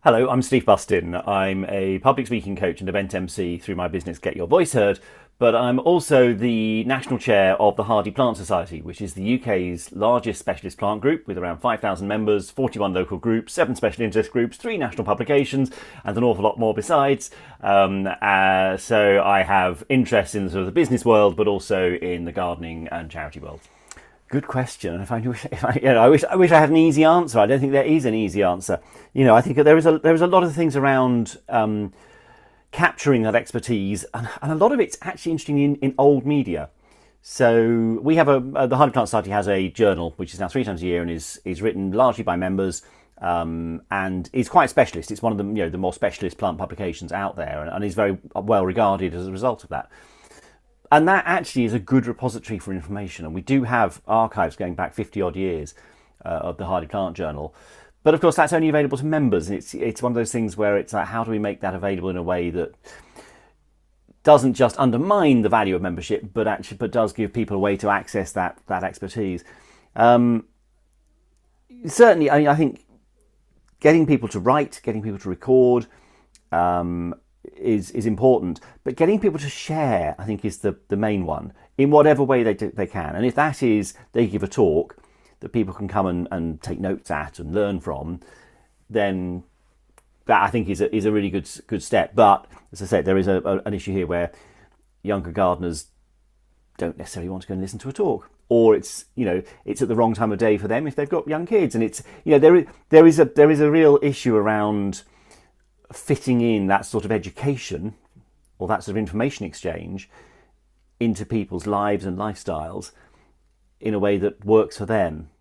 Hello, I'm Steve Bustin. I'm a public speaking coach and event MC through my business Get Your Voice Heard, but I'm also the national chair of the Hardy Plant Society, which is the UK's largest specialist plant group with around 5,000 members, 41 local groups, 7 special interest groups, 3 national publications, and an awful lot more besides. So I have interests in the sort of the business world, but also in the gardening and charity world. Good question. I wish I had an easy answer. I don't think there is an easy answer. I think there is a lot of things around capturing that expertise, and a lot of it's actually interesting in old media. So we have the Hardy Plant Society has a journal which is now 3 times a year and is written largely by members, and is quite specialist. It's one of the more specialist plant publications out there, and is very well regarded as a result of that. And that actually is a good repository for information. And we do have archives going back 50 odd years of the Hardy Plant Journal. But of course, that's only available to members. And it's one of those things where it's like, how do we make that available in a way that doesn't just undermine the value of membership, but does give people a way to access that expertise. Certainly, I think getting people to write, getting people to record, is important, but getting people to share, I think, is the main one in whatever way they can. And if that is they give a talk that people can come and take notes at and learn from, then that I think is a really good step. But as I said, there is an issue here where younger gardeners don't necessarily want to go and listen to a talk, or it's at the wrong time of day for them if they've got young kids, and it's there is a real issue around fitting in that sort of education or that sort of information exchange into people's lives and lifestyles in a way that works for them.